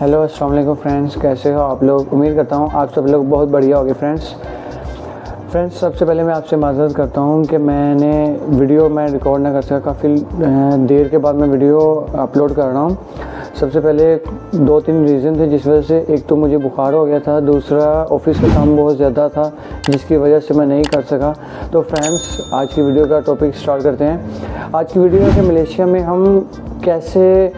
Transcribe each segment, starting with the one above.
Hello अस्सलाम वालेकुम friends, कैसे हो आप लोग। उम्मीद करता हूँ आप सब लोग बहुत बढ़िया होगे। फ्रेंड्स सबसे पहले मैं आपसे माज़रत करता हूँ कि मैंने वीडियो रिकॉर्ड ना कर सका, काफ़ी देर के बाद मैं वीडियो अपलोड कर रहा हूँ। सबसे पहले 2-3 रीज़न थे जिस वजह से, एक तो मुझे बुखार हो गया था, दूसरा ऑफिस का काम बहुत ज़्यादा था जिसकी वजह से मैं नहीं कर सका। तो फ्रेंड्स आज की वीडियो का टॉपिक स्टार्ट करते हैं। आज की वीडियो है कि मलेशिया में हम कैसे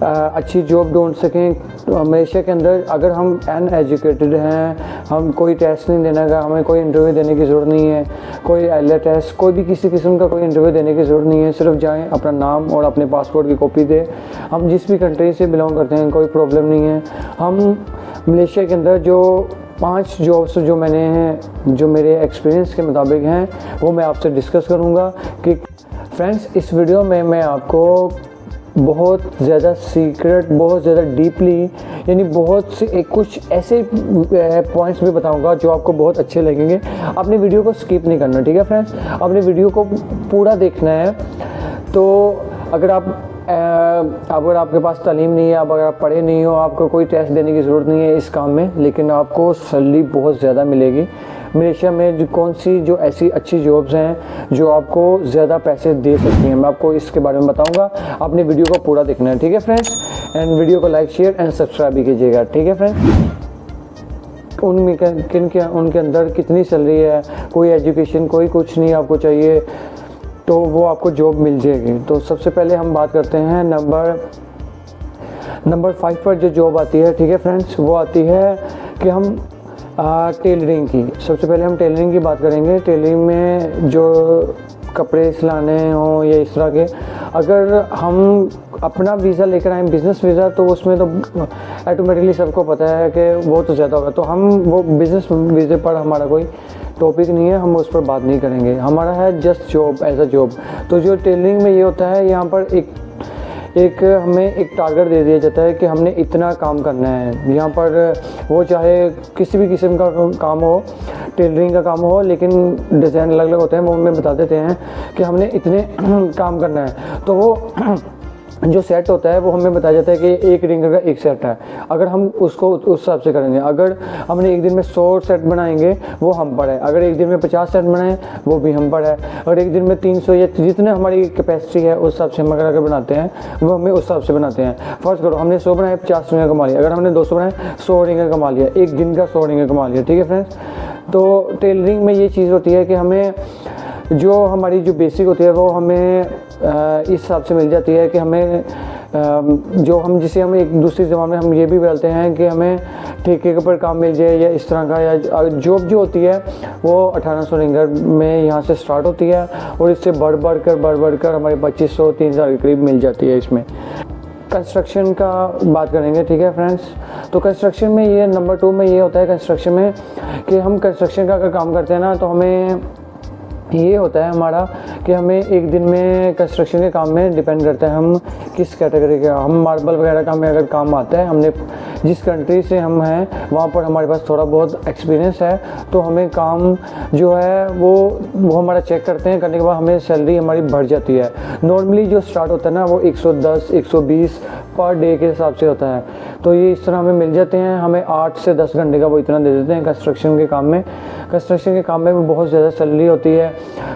अच्छी जॉब ढूंढ सकें। मलेशिया के अंदर अगर हम अनएजुकेटेड हैं, हम कोई टेस्ट नहीं देना का, हमें कोई इंटरव्यू देने की ज़रूरत नहीं है, कोई आईएलटीएस टेस्ट, कोई भी किसी किस्म का कोई इंटरव्यू देने की ज़रूरत नहीं है। सिर्फ जाएं, अपना नाम और अपने पासपोर्ट की कॉपी दें। हम जिस भी कंट्री से बिलोंग करते हैं कोई प्रॉब्लम नहीं है। हम मलेशिया के अंदर जो 5 जॉब्स जो मेरे एक्सपीरियंस के मुताबिक हैं वो मैं आपसे डिस्कस करूँगा। कि फ्रेंड्स इस वीडियो में मैं आपको बहुत ज़्यादा सीक्रेट, बहुत ज़्यादा डीपली, यानी बहुत से कुछ ऐसे पॉइंट्स भी बताऊंगा जो आपको बहुत अच्छे लगेंगे। आपने वीडियो को स्किप नहीं करना, ठीक है फ्रेंड्स, आपने वीडियो को पूरा देखना है। तो अगर आपके पास तालीम नहीं है, अगर आप पढ़े नहीं हो, आपको कोई टेस्ट देने की ज़रूरत नहीं है इस काम में, लेकिन आपको सैलरी बहुत ज़्यादा मिलेगी। मलेशिया में कौन सी जो ऐसी अच्छी जॉब्स हैं जो आपको ज़्यादा पैसे दे सकती हैं, मैं आपको इसके बारे में बताऊंगा। आपने वीडियो को पूरा देखना है, ठीक है फ्रेंड्स, एंड वीडियो को लाइक, शेयर एंड सब्सक्राइब भी कीजिएगा, ठीक है फ्रेंड्स। उनके अंदर कितनी सैलरी है, कोई एजुकेशन कोई कुछ नहीं आपको चाहिए, तो वो आपको जॉब मिल जाएगी। तो सबसे पहले हम बात करते हैं नंबर 5 पर जो जॉब आती है, ठीक है फ्रेंड्स, वो आती है कि हम टेलरिंग की। सबसे पहले हम टेलरिंग की बात करेंगे। टेलरिंग में जो कपड़े सिलाने हों या इस तरह के, अगर हम अपना वीज़ा लेकर आए बिज़नेस वीज़ा, तो उसमें तो ऑटोमेटिकली सबको पता है कि वो तो ज़्यादा होगा। तो हम वो बिज़नेस वीज़े पर हमारा कोई टॉपिक नहीं है, हम उस पर बात नहीं करेंगे। हमारा है just job, as a job. तो जो टेलरिंग में ये होता है, यहाँ पर हमें एक टारगेट दे दिया जाता है कि हमने इतना काम करना है। यहाँ पर वो चाहे किसी भी किस्म का काम हो, टेलरिंग का काम हो, लेकिन डिज़ाइन अलग अलग होते हैं, वो हमें बता देते हैं कि हमने इतने काम करना है। तो वो जो सेट होता है वो हमें बताया जाता है कि एक रिंगर का एक सेट है। अगर हम उसको उस हिसाब से करेंगे, अगर हमने एक दिन में 100 सेट बनाएंगे वो हम पर है, अगर एक दिन में 50 सेट बनाएं वो भी हम पर है, और एक दिन में 300 या जितने हमारी कैपेसिटी है उस हिसाब से हम अगर बनाते हैं वो हमें उस हिसाब से बनाते हैं। फर्स्ट करो हमने 100 बनाए, 50 रिंगर कमा लिया। अगर हमने 200 बनाए, 100 रिंगर कमा लिया, एक दिन का 100 रिंगर कमा लिया, ठीक है फ्रेंड्स। तो टेलरिंग में ये चीज़ होती है कि हमें जो हमारी जो बेसिक होती है वो हमें इस हिसाब से मिल जाती है कि हमें जिसे हम एक दूसरी ज़बान में हम ये भी बोलते हैं कि हमें ठेके के ऊपर काम मिल जाए या इस तरह का, या जॉब जो होती है वो 1800 रिंगर में यहाँ से स्टार्ट होती है और इससे बढ़ बढ़ कर हमारे 2500-3000 के करीब मिल जाती है। इसमें कंस्ट्रक्शन का बात करेंगे, ठीक है फ्रेंड्स। तो कंस्ट्रक्शन में ये नंबर 2 में ये होता है कंस्ट्रक्शन में कि हम कंस्ट्रक्शन का अगर काम करते हैं ना, तो हमें ये होता है हमारा कि हमें एक दिन में कंस्ट्रक्शन के काम में डिपेंड करता है हम किस कैटेगरी का। हम मार्बल वगैरह का हमें अगर काम आता है, हमने जिस कंट्री से हम हैं वहाँ पर हमारे पास थोड़ा बहुत एक्सपीरियंस है, तो हमें काम जो है वो हमारा चेक करते हैं। करने के बाद हमें सैलरी हमारी बढ़ जाती है। नॉर्मली जो स्टार्ट होता है ना वो 110-120 पर डे के हिसाब से होता है। तो ये इस तरह हमें मिल जाते हैं। हमें 8 से 10 घंटे का वो इतना दे देते हैं कंस्ट्रक्शन के काम में। कंस्ट्रक्शन के काम में भी बहुत ज़्यादा सैलरी होती है।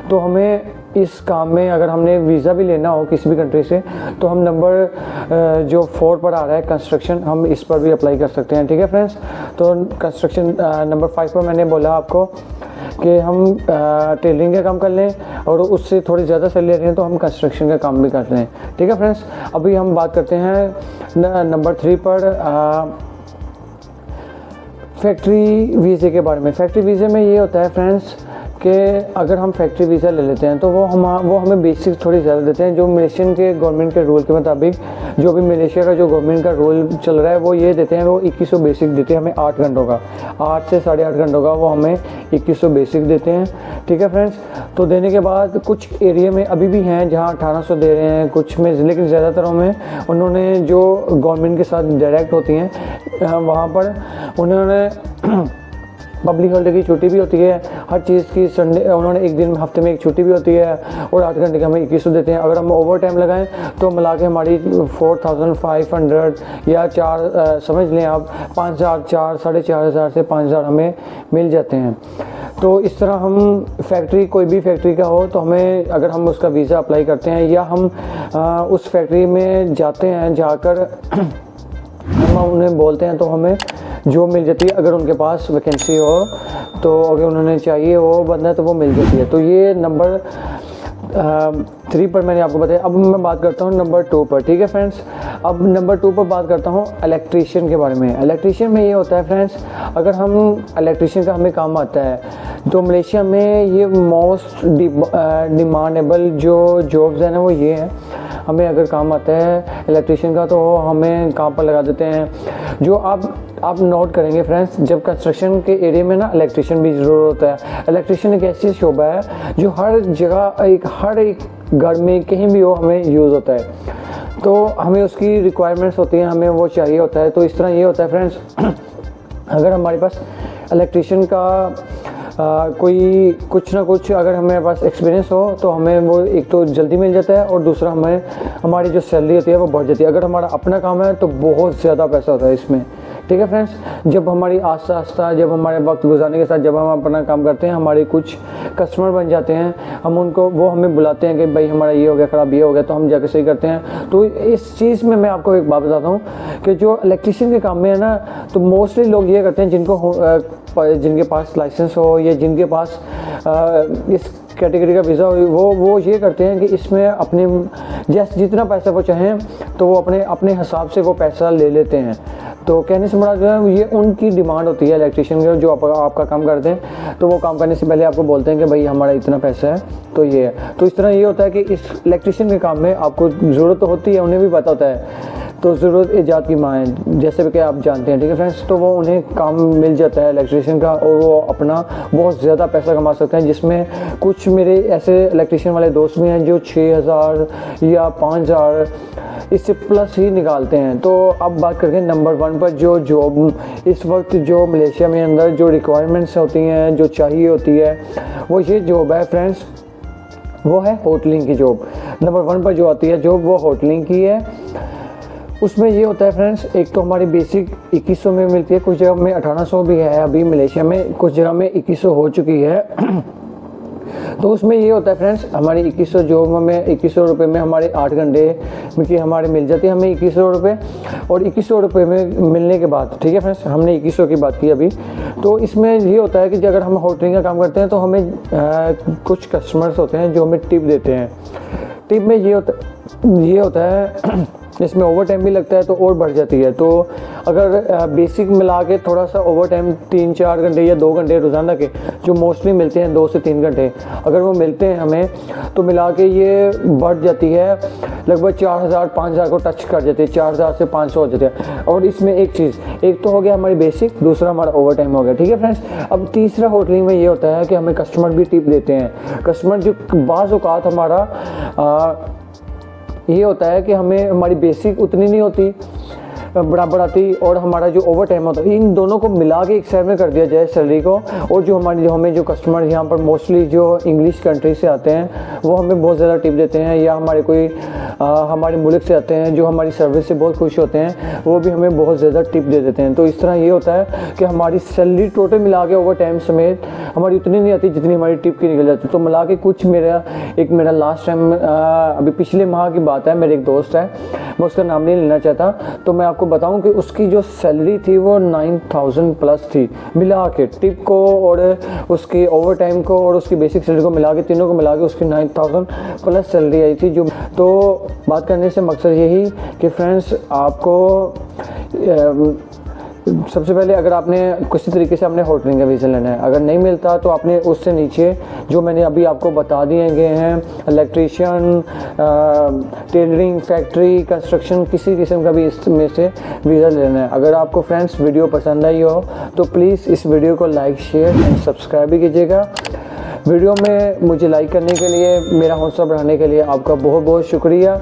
तो हमें इस काम में अगर हमने वीज़ा भी लेना हो किसी भी कंट्री से, तो हम नंबर जो 4 पर आ रहा है कंस्ट्रक्शन, हम इस पर भी अप्लाई कर सकते हैं, ठीक है फ्रेंड्स। तो कंस्ट्रक्शन नंबर 5 पर मैंने बोला आपको कि हम टेलरिंग का काम कर लें और उससे थोड़ी ज़्यादा सैलरी ले रहे हैं तो हम कंस्ट्रक्शन का काम भी कर लें, ठीक है फ्रेंड्स। अभी हम बात करते हैं नंबर 3 पर फैक्ट्री वीज़े के बारे में। फैक्ट्री वीज़े में ये होता है फ्रेंड्स कि अगर हम फैक्ट्री वीज़ा ले लेते हैं तो वो हमें बेसिक थोड़ी ज़्यादा देते हैं। जो मलेशियन के गवर्नमेंट के रूल के मुताबिक, जो भी मलेशिया का जो गवर्नमेंट का रूल चल रहा है वो ये देते हैं, वो 2100 बेसिक देते हैं हमें 8 घंटों का, 8 से 8.5 घंटों का वो हमें 2100 बेसिक देते हैं, ठीक है फ्रेंड्स। तो देने के बाद कुछ एरिया में अभी भी हैं जहाँ 1800 दे रहे हैं, कुछ में, लेकिन ज़्यादातर में उन्होंने जो गवर्नमेंट के साथ डायरेक्ट होती हैं वहाँ पर उन्होंने पब्लिक हॉलीडे की छुट्टी भी होती है, हर चीज़ की संडे उन्होंने एक दिन हफ्ते में एक छुट्टी भी होती है और 8 घंटे का हमें 2100 देते हैं। अगर हम ओवर टाइम लगाएं तो मिला के हमारी 4500 या 4 समझ लें आप 5000, 4500 से 5000 हमें मिल जाते हैं। तो इस तरह हम फैक्ट्री, कोई भी फैक्ट्री का हो तो हमें, अगर हम उसका वीज़ा अप्लाई करते हैं या हम उस फैक्ट्री में जाते हैं, जाकर हम उन्हें बोलते हैं तो हमें जॉब मिल जाती है। अगर उनके पास वैकेंसी हो तो, अगर उन्होंने चाहिए वो बंदा तो वो मिल जाती है। तो ये नंबर 3 पर मैंने आपको बताया। अब मैं बात करता हूँ नंबर 2 पर, ठीक है फ्रेंड्स। अब नंबर 2 पर बात करता हूँ इलेक्ट्रीशियन के बारे में। इलेक्ट्रीशियन में ये होता है फ्रेंड्स, अगर हम इलेक्ट्रीशियन का हमें काम आता है तो मलेशिया में ये मोस्ट डिमांडेबल जो जॉब्स हैं ना वो ये हैं। हमें अगर काम आता है इलेक्ट्रीशियन का तो हमें काम पर लगा देते हैं। जो आप नोट करेंगे फ्रेंड्स, जब कंस्ट्रक्शन के एरिया में ना इलेक्ट्रीशियन भी ज़रूर होता है। इलेक्ट्रीशियन एक ऐसी शोबा है जो हर जगह, हर एक घर में कहीं भी हो हमें यूज़ होता है। तो हमें उसकी रिक्वायरमेंट्स होती हैं, हमें वो चाहिए होता है। तो इस तरह ये होता है फ्रेंड्स, अगर हमारे पास इलेक्ट्रीशियन का कोई कुछ ना कुछ अगर हमारे पास एक्सपीरियंस हो तो हमें वो एक तो जल्दी मिल जाता है और दूसरा हमारी जो सैलरी होती है वो बढ़ जाती है। अगर हमारा अपना काम है तो बहुत ज़्यादा पैसा होता है इसमें, ठीक है फ्रेंड्स। जब हमारी आस्ता आस्ता, जब हमारे वक्त गुजारने के साथ जब हम अपना काम करते हैं, हमारे कुछ कस्टमर बन जाते हैं, हम उनको, वो हमें बुलाते हैं कि भाई हमारा ये हो गया ख़राब, ये हो गया, तो हम जाके सही करते हैं। तो इस चीज़ में मैं आपको एक बात बताता हूँ कि जो इलेक्ट्रीशियन के काम में है ना, तो मोस्टली लोग ये करते हैं जिनके पास लाइसेंस हो या जिनके पास इस कैटेगरी का वीज़ा हो, वो ये करते हैं कि इसमें अपने जैसे जितना पैसा वो चाहें तो वो अपने हिसाब से वो पैसा ले लेते हैं। तो कहने से बड़ा जो है ये उनकी डिमांड होती है इलेक्ट्रीशियन की, जो आपका काम करते हैं तो वो काम करने से पहले आपको बोलते हैं कि भाई हमारा इतना पैसा है तो ये है। तो इस तरह ये होता है कि इस इलेक्ट्रीशियन के काम में आपको ज़रूरत तो होती है, उन्हें भी पता होता है। तो ज़रूरत ईजाद की माँ है, जैसे कि आप जानते हैं, ठीक है फ्रेंड्स। तो वो उन्हें काम मिल जाता है इलेक्ट्रीशियन का और वो अपना बहुत ज़्यादा पैसा कमा सकते हैं, जिसमें कुछ मेरे ऐसे इलेक्ट्रीशियन वाले दोस्त भी हैं जो 6000 या 5000 इससे प्लस ही निकालते हैं। तो अब बात करके नंबर 1 पर, जो जॉब इस वक्त जो मलेशिया में अंदर जो रिक्वायरमेंट्स होती हैं, जो चाहिए होती है, वो ये जॉब है फ्रेंड्स, वो है होटलिंग की जॉब। नंबर 1 पर जो आती है जॉब वो होटलिंग की है। उसमें ये होता है फ्रेंड्स, एक तो हमारी बेसिक 2100 में मिलती है, कुछ जगह में 1800 भी है अभी मलेशिया में, कुछ जगह में 2100 हो चुकी है। तो उसमें ये होता है फ्रेंड्स, हमारी 2100 जॉब में 2100 रुपये में हमारे 8 घंटे की हमारे मिल जाती है हमें 2100 रुपये। और 2100 रुपये में मिलने के बाद, ठीक है फ्रेंड्स, हमने 2100 की बात की अभी। तो इसमें ये होता है कि अगर हम होटलिंग का काम करते हैं तो हमें कुछ कस्टमर्स होते हैं जो हमें टिप देते हैं। टिप में ये होता है इसमें ओवर टाइम भी लगता है तो और बढ़ जाती है। तो अगर बेसिक मिला के थोड़ा सा ओवर टाइम 3-4 घंटे या 2 घंटे रोज़ाना के जो मोस्टली मिलते हैं 2 से 3 घंटे, अगर वो मिलते हैं हमें तो मिला के ये बढ़ जाती है, लगभग 4000-5000 को टच कर जाती है, 4000 से 500 हो जाते हैं। और इसमें एक चीज़, एक तो हो गया हमारी बेसिक, दूसरा हमारा ओवर टाइम हो गया, ठीक है फ्रेंड्स। अब तीसरा होटलिंग में ये होता है कि हमें कस्टमर भी टिप देते हैं। कस्टमर जो बाज़ औक़ात हमारा ये होता है कि हमें हमारी बेसिक उतनी नहीं होती, बराबर आती, और हमारा जो ओवर टाइम होता है, इन दोनों को मिला के एक साइड में कर दिया जाए सैलरी को। और जो हमें जो कस्टमर यहाँ पर मोस्टली जो इंग्लिश कंट्री से आते हैं वो हमें बहुत ज़्यादा टिप देते हैं, या हमारे मुल्क से आते हैं जो हमारी सर्विस से बहुत खुश होते हैं, वो भी हमें बहुत ज़्यादा टिप दे देते हैं। तो इस तरह ये होता है कि हमारी सैलरी टोटल मिला के ओवर टाइम समेत हमारी उतनी नहीं आती जितनी हमारी टिप की निकल जाती। तो मिला के कुछ मेरा लास्ट टाइम अभी पिछले माह की बात है, मेरे एक दोस्त है, मैं उसका नाम नहीं लेना चाहता, तो मैं आपको बताऊं कि उसकी जो सैलरी थी वो 9000 प्लस थी, मिला के टिप को और उसकी ओवर टाइम को और उसकी बेसिक सैलरी को मिला के, तीनों को मिला के उसकी 9000 प्लस सैलरी आई थी। जो तो बात करने से मकसद यही कि फ्रेंड्स, आपको सबसे पहले अगर आपने किसी तरीके से अपने होटलिंग का वीज़ा लेना है, अगर नहीं मिलता तो आपने उससे नीचे जो मैंने अभी आपको बता दिए गए हैं, इलेक्ट्रीशियन, टेलरिंग, फैक्ट्री, कंस्ट्रक्शन, किसी किस्म का भी इसमें से वीज़ा लेना है। अगर आपको फ्रेंड्स वीडियो पसंद आई हो तो प्लीज़ इस वीडियो को लाइक, शेयर एंड सब्सक्राइब भी कीजिएगा। वीडियो में मुझे लाइक करने के लिए, मेरा हौसला बढ़ाने के लिए आपका बहुत बहुत शुक्रिया।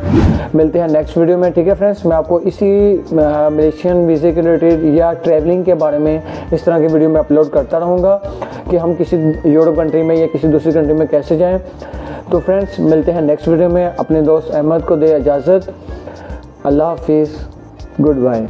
मिलते हैं नेक्स्ट वीडियो में, ठीक है फ्रेंड्स। मैं आपको इसी मलेशियन वीज़े के रिलेटेड या ट्रैवलिंग के बारे में इस तरह की वीडियो में अपलोड करता रहूँगा कि हम किसी यूरोप कंट्री में या किसी दूसरी कंट्री में कैसे जाएं। तो फ्रेंड्स मिलते हैं नेक्स्ट वीडियो में। अपने दोस्त अहमद को दे इजाज़त। अल्लाह हाफिज़, गुड बाय।